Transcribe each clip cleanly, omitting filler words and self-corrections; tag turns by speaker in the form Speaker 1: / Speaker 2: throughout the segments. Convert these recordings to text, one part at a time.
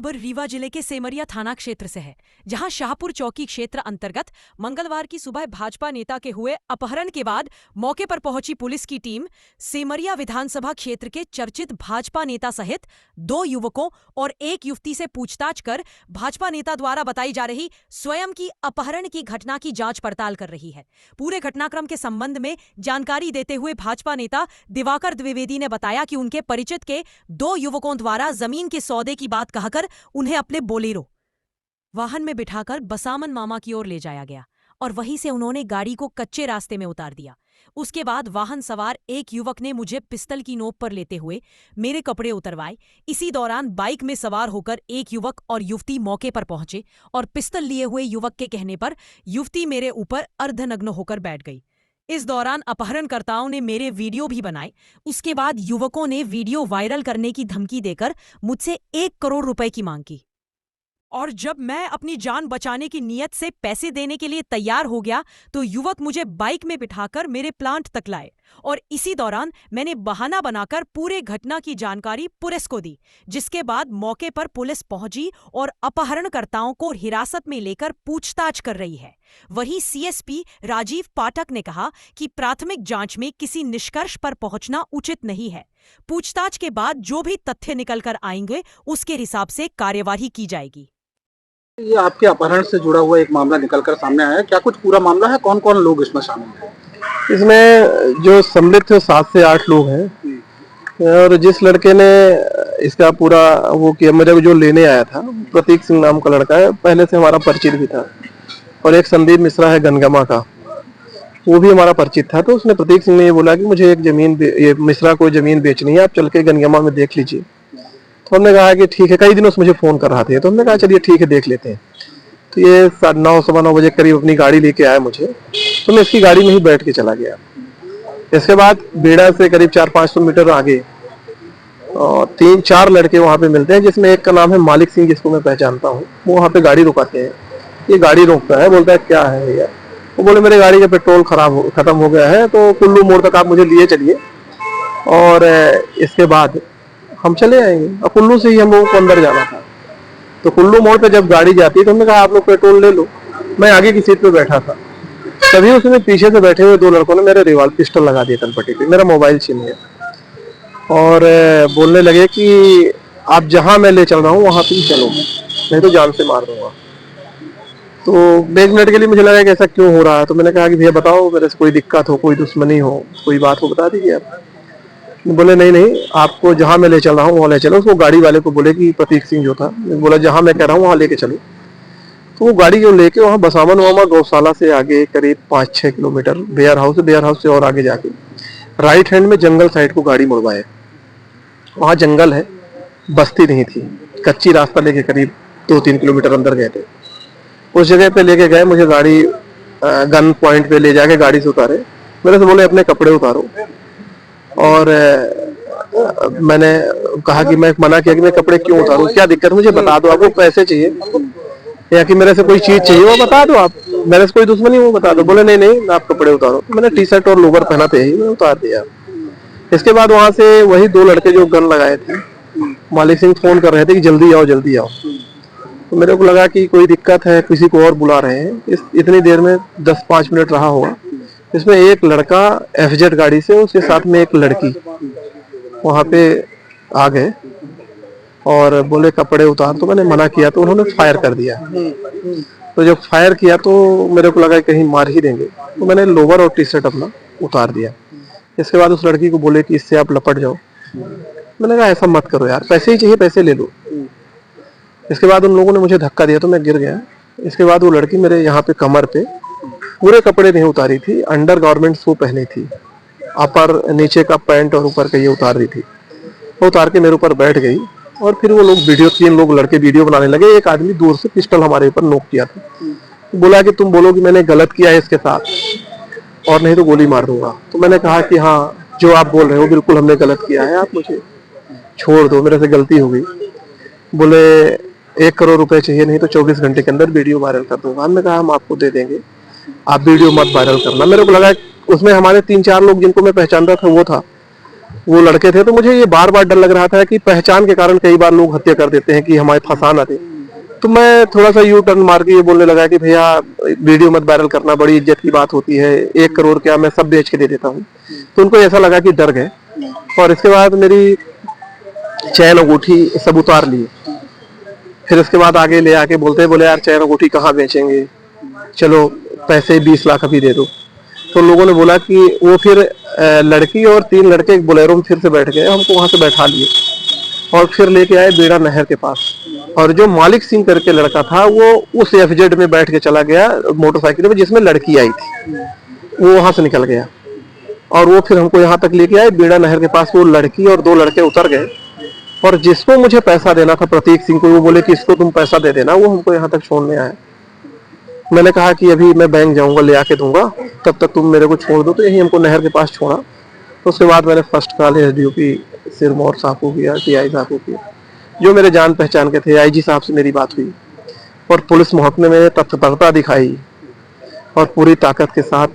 Speaker 1: खबर रीवा जिले के सेमरिया थाना क्षेत्र से है, जहां शाहपुर चौकी क्षेत्र अंतर्गत मंगलवार की सुबह भाजपा नेता के हुए अपहरण के बाद मौके पर पहुंची पुलिस की टीम सेमरिया विधानसभा क्षेत्र के चर्चित भाजपा नेता सहित 2 युवकों और 1 युवती से पूछताछ कर भाजपा नेता द्वारा बताई जा रही स्वयं की अपहरण की घटना की जांच पड़ताल कर रही है। पूरे घटनाक्रम के संबंध में जानकारी देते हुए भाजपा नेता दिवाकर द्विवेदी ने बताया कि उनके परिचित के 2 युवकों द्वारा जमीन के सौदे की बात कहकर उन्हें अपने बोलेरो वाहन में बिठाकर बसामन मामा की ओर ले जाया गया और वहीं से उन्होंने गाड़ी को कच्चे रास्ते में उतार दिया। उसके बाद वाहन सवार एक युवक ने मुझे पिस्टल की नोक पर लेते हुए मेरे कपड़े उतरवाए। इसी दौरान बाइक में सवार होकर एक युवक और युवती मौके पर पहुंचे और पिस्टल लिए हुए युवक के कहने पर युवती मेरे ऊपर अर्धनग्न होकर बैठ गई। इस दौरान अपहरणकर्ताओं ने मेरे वीडियो भी बनाए। उसके बाद युवकों ने वीडियो वायरल करने की धमकी देकर मुझसे 1 करोड़ रुपए की मांग की और जब मैं अपनी जान बचाने की नीयत से पैसे देने के लिए तैयार हो गया तो युवक मुझे बाइक में बिठाकर मेरे प्लांट तक लाए और इसी दौरान मैंने बहाना बनाकर पूरे घटना की जानकारी पुलिस को दी, जिसके बाद मौके पर पुलिस पहुंची और अपहरणकर्ताओं को हिरासत में लेकर पूछताछ कर रही है। वहीं सीएसपी राजीव पाठक ने कहा कि प्राथमिक जांच में किसी निष्कर्ष पर पहुंचना उचित नहीं है। पूछताछ के बाद जो भी तथ्य निकल कर आएंगे उसके हिसाब से कार्यवाही की जाएगी।
Speaker 2: ये आपके अपहरण से जुड़ा हुआ एक मामला निकलकर सामने आया है, क्या कुछ पूरा मामला है? कौन कौन लोग इसमें शामिल हैं?
Speaker 3: इसमें जो सम्मिलित 7 से 8 लोग हैं और जिस लड़के ने इसका पूरा वो किया, मेरे जो लेने आया था, प्रतीक सिंह नाम का लड़का है, पहले से हमारा परिचित भी था। और एक संदीप मिश्रा है गनगमा का, वो भी हमारा परिचित था। तो उसने प्रतीक सिंह ने ये बोला कि मुझे एक जमीन, ये मिश्रा को जमीन बेचनी है, आप चल के गनगमा में देख लीजिए। तो हमने कहा कि ठीक है। कई दिनों से मुझे फोन कर रहा था, तो हमने कहा चलिए ठीक है, देख लेते हैं। तो ये 9:30 सवा 9 बजे करीब अपनी गाड़ी लेके आया मुझे, तो मैं इसकी गाड़ी में ही बैठ के चला गया। इसके बाद बेड़ा से करीब 400-500 मीटर आगे 3-4 लड़के वहाँ पे मिलते हैं, जिसमें एक का नाम है मालिक सिंह, जिसको मैं पहचानता हूँ। वो वहाँ पे गाड़ी रुकाते हैं। ये गाड़ी रोकता है, बोलता है क्या है भैया? वो बोले मेरे गाड़ी का पेट्रोल खत्म हो गया है, तो कुल्लू मोड़ तक आप मुझे लिए चलिए और इसके बाद हम चले आएंगे। और कुल्लू से ही हम लोगों को अंदर जाना था। तो कुल्लू मोड़ पे जब गाड़ी जाती है तो हमने कहा आप लोग पेट्रोल ले लो। मैं आगे की सीट पे बैठा था, तभी उसमें पीछे से बैठे हुए 2 लड़कों ने मेरे रिवाल्वर पिस्टल लगा दिया तलपट्टी पे, मेरा मोबाइल छीन लिया और बोलने लगे कि आप जहां मैं ले चल रहा हूँ वहां तुम चलो, नहीं तो जान से मार दूंगा। तो 1 मिनट के लिए मुझे लगा कि ऐसा क्यों हो रहा है। तो मैंने कहा कि भैया बताओ, मेरे से कोई दिक्कत हो, कोई दुश्मनी हो, कोई बात हो, बता दीजिए आप। बोले नहीं, आपको जहां मैं ले चल रहा हूँ वहां ले चलो। उसको गाड़ी वाले को बोले कि प्रतीक सिंह जो था, बोला जहां मैं कह रहा हूँ वहां लेके चलो। तो वो गाड़ी जो लेके वहां बसामन मामा गौशाला से आगे करीब 5-6 किलोमीटर बेयर हाउस से और आगे जाके राइट हैंड में जंगल साइड को गाड़ी मुड़वाए। वहां जंगल है, बस्ती नहीं थी, कच्ची रास्ता लेके करीब 2-3 किलोमीटर अंदर गए थे। उस जगह पे लेके गए, मुझे गाड़ी गन पॉइंट पे ले जाके गाड़ी से उतारे। मेरे से बोले अपने कपड़े उतारो और मैंने कहा कि मैं मना किया कि मैं कपड़े क्यों उतारूं, क्या दिक्कत, मुझे बता दो, आपको पैसे चाहिए या कि मेरे से कोई चीज चाहिए वो बता दो, आप मेरे से कोई दुश्मनी वो बता दो। बोले नहीं, आप कपड़े उतारो। तो मैंने टी-शर्ट और लोवर पहना थे, मैंने उतार दिया। इसके बाद वहां से वही 2 लड़के जो गन लगाए थे, मालिक सिंह फोन कर रहे थे कि जल्दी आओ जल्दी आओ। तो मेरे को लगा कि कोई दिक्कत है, किसी को और बुला रहे हैं। इतनी देर में 10-5 मिनट रहा होगा। इसमें एक लड़का FZ गाड़ी से, उसके साथ में एक लड़की वहां पे आ गए और बोले कपड़े उतार। तो मैंने मना किया तो उन्होंने फायर कर दिया। तो जब फायर किया तो मेरे को लगा कहीं मार ही देंगे, तो मैंने लोवर और टी-शर्ट अपना उतार दिया। इसके बाद उस लड़की को बोले कि इससे आप लपट जाओ। मैंने कहा ऐसा मत करो यार, पैसे ही चाहिए, पैसे ले लो। इसके बाद उन लोगों ने मुझे धक्का दिया तो मैं गिर गया। इसके बाद वो लड़की मेरे यहाँ पे कमर पे पूरे कपड़े नहीं उतारी थी, अंडर गारमेंट्स वो पहनी थी, अपर नीचे का पैंट और ऊपर का ये उतार रही थी। वो उतार के मेरे ऊपर बैठ गई और फिर वो लोग 3 लोग लड़के वीडियो बनाने लगे। एक आदमी दूर से पिस्टल हमारे ऊपर नोक किया था, बोला कि तुम बोलो कि मैंने गलत किया है इसके साथ और नहीं तो गोली मार दूंगा। तो मैंने कहा कि हाँ, जो आप बोल रहे हो बिल्कुल हमने गलत किया है, आप मुझे छोड़ दो, मेरे से गलती हो गई। बोले 1 करोड़ रुपए चाहिए, नहीं तो 24 घंटे के अंदर वीडियो वायरल कर दूंगा। हमने कहा हम आपको दे देंगे, आप वीडियो मत वायरल करना। मेरे को लगा उसमें हमारे 3-4 लोग जिनको मैं पहचानता था वो था। वो लड़के थे, तो मुझे ये बार बार डर लग रहा था कि पहचान के कारण कई बार लोग हत्या कर देते हैं कि हमारे फंसा ना दे। तो मैं थोड़ा सा यू टर्न मार के ये बोलने लगा कि भैया वीडियो मत वायरल करना, बड़ी इज्जत की बात होती है, 1 करोड़ क्या मैं सब बेच के दे देता हूँ। तो उनको ऐसा लगा कि डर गए और इसके बाद मेरी चैन अंगूठी सब उतार लिए। फिर इसके बाद आगे ले आके बोले यार चैन अंगूठी कहाँ बेचेंगे, चलो पैसे 20 लाख अभी दे दो। तो लोगों ने बोला कि वो फिर लड़की और 3 लड़के एक बोलेरो में फिर से बैठ गए, हमको वहां से बैठा लिए और फिर लेके आए बेड़ा नहर के पास। और जो मालिक सिंह करके लड़का था वो उस एफजेड में बैठ के चला गया मोटरसाइकिल में जिसमें लड़की आई थी, वो वहां से निकल गया और वो फिर हमको यहाँ तक लेके आए बेड़ा नहर के पास। वो लड़की और 2 लड़के उतर गए और जिसको मुझे पैसा देना था प्रतीक सिंह को, वो बोले कि इसको तुम पैसा दे देना, वो हमको यहाँ तक छोड़ने आए। मैंने कहा कि अभी मैं बैंक जाऊंगा, ले आके दूंगा, तब तक तुम मेरे को छोड़ दो। तो यही हमको नहर के पास छोड़ा। तो उसके बाद मैंने फर्स्ट कॉल एसडीओपी सिरमौर साहब को किया, टीआई साहब को किया, जो मेरे जान पहचान के थे। आईजी साहब से मेरी बात हुई और पुलिस महकमे में तत्परता दिखाई और पूरी ताकत के साथ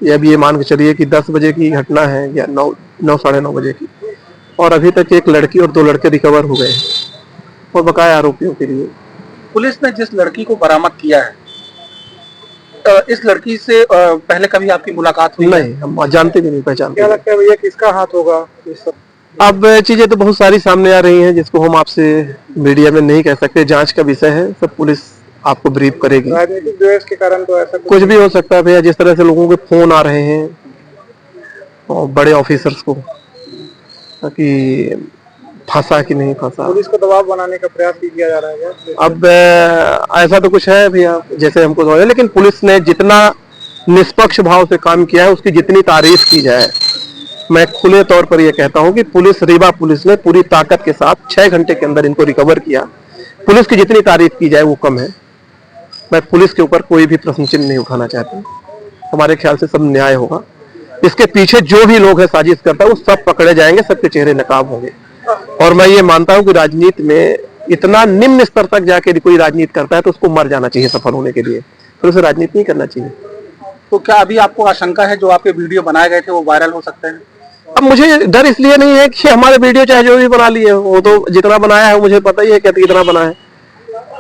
Speaker 3: ये मान के चलिए कि 10 बजे की घटना है या 9 साढ़े 9 बजे की, और अभी तक एक लड़की और 2 लड़के रिकवर हो गए और बकाया आरोपियों के लिए।
Speaker 2: पुलिस ने जिस लड़की को बरामद किया है, इस लड़की से पहले कभी आपकी मुलाकात हुई?
Speaker 3: नहीं, हम जानते भी नहीं, पहचानते।
Speaker 2: क्या लगता है भैया किसका हाथ होगा इस सब?
Speaker 3: अब चीजें तो बहुत सारी सामने आ रही हैं जिसको हम आपसे मीडिया में नहीं कह सकते, जांच का विषय है, सब पुलिस आपको ब्रीफ करेगी।
Speaker 2: राजनीतिक द्वेष के कारण तो ऐसा
Speaker 3: कुछ भी हो सकता है भैया, जिस तरह से लोगों के फोन आ रहे हैं और बड़े ऑफिसर्स को कि फंसा कि नहीं फंसा,
Speaker 2: पुलिस को दबाव बनाने का प्रयास भी किया जा रहा है।
Speaker 3: अब ऐसा तो कुछ है भैया जैसे हमको तो, लेकिन पुलिस ने जितना निष्पक्ष भाव से काम किया है उसकी जितनी तारीफ की जाए, मैं खुले तौर पर यह कहता हूं कि रीवा पुलिस ने पूरी ताकत के साथ 6 घंटे के अंदर इनको रिकवर किया। पुलिस की जितनी तारीफ की जाए वो कम है। मैं पुलिस के ऊपर कोई भी प्रश्न चिन्ह नहीं उठाना चाहता। हमारे ख्याल से सब न्याय होगा। इसके पीछे जो भी लोग हैं साजिश करता है वो सब पकड़े जाएंगे, सबके चेहरे नकाब होंगे। और मैं ये मानता हूं कि राजनीति में इतना निम्न स्तर तक जाके कोई राजनीति करता है तो उसको मर जाना चाहिए सफल होने के लिए, फिर उसे राजनीति नहीं करना चाहिए।
Speaker 2: तो क्या अभी आपको आशंका है जो आपके वीडियो बनाए गए थे वो वायरल हो सकते हैं?
Speaker 3: अब मुझे डर इसलिए नहीं है कि हमारे वीडियो चाहे जो भी बना लिए, वो तो जितना बनाया है मुझे पता ही है कितना बना है,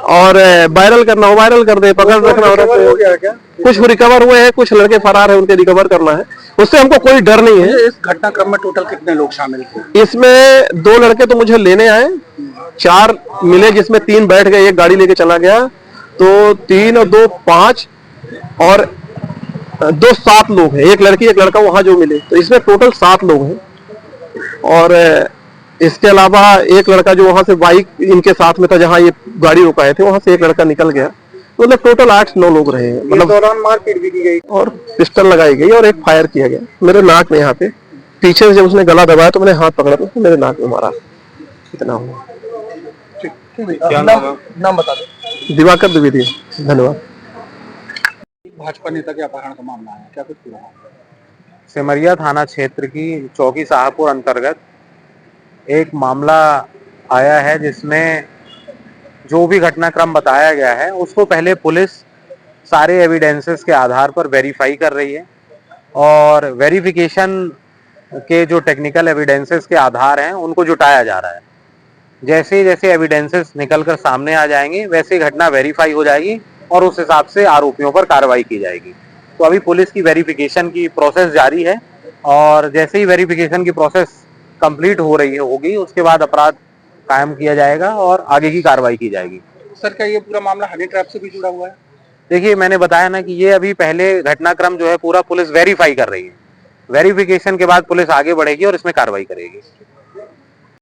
Speaker 3: और वायरल करना हो वायरल कर दे, पकड़ रखना हो क्या? कुछ रिकवर हुए हैं, कुछ लड़के फरार है, उनके रिकवर करना है, उससे हमको कोई डर नहीं है।
Speaker 2: इस घटनाक्रम में टोटल कितने लोग शामिल थे?
Speaker 3: इसमें 2 लड़के तो मुझे लेने आए, 4 मिले जिसमें 3 बैठ गए, एक गाड़ी लेके चला गया, तो 3 और 2 5 और 2 7 लोग हैं, एक लड़की एक लड़का वहां जो मिले, तो इसमें टोटल 7 लोग हैं। और इसके अलावा एक लड़का जो वहां से बाइक इनके साथ में था, जहां ये गाड़ी रुकाए थे, वहां से एक लड़का निकल गया। तो मतलब टोटल 8-9 लोग रहे हैं। मतलब
Speaker 2: दौरान मारपीट भी की गई
Speaker 3: और पिस्टल लगाई गई और एक फायर किया गया मेरे नाक में, यहाँ पे पीछे से जब उसने गला दबाया तो मैंने हाथ पकड़ा तो मेरे नाक में मारा। इतना हुआ।
Speaker 2: नाम बता दो।
Speaker 3: दिवाकर द्विवेदी, धन्यवाद।
Speaker 2: भाजपा नेता के अपहरण का मामला है, क्या कुछ पूरा मामला?
Speaker 4: सिमरिया थाना क्षेत्र की चौकी शाहपुर अंतर्गत एक मामला आया है जिसमें जो भी घटनाक्रम बताया गया है उसको पहले पुलिस सारे एविडेंसेस के आधार पर वेरीफाई कर रही है, और वेरिफिकेशन के जो टेक्निकल एविडेंसेस के आधार हैं उनको जुटाया जा रहा है। जैसे जैसे एविडेंसेस निकलकर सामने आ जाएंगे वैसे घटना वेरीफाई हो जाएगी और उस हिसाब से आरोपियों पर कार्रवाई की जाएगी। तो अभी पुलिस की वेरिफिकेशन की प्रोसेस जारी है, और जैसे ही वेरिफिकेशन की प्रोसेस कंप्लीट हो रही होगी उसके बाद अपराध कायम किया जाएगा और आगे की कार्रवाई की जाएगी।
Speaker 2: सर क्या ये पूरा मामला हनी ट्रैप से भी जुड़ा हुआ है?
Speaker 4: देखिए, मैंने बताया ना कि ये अभी पहले घटनाक्रम जो है पूरा पुलिस वेरीफाई कर रही है। वेरिफिकेशन के बाद पुलिस आगे बढ़ेगी और इसमें कार्रवाई करेगी।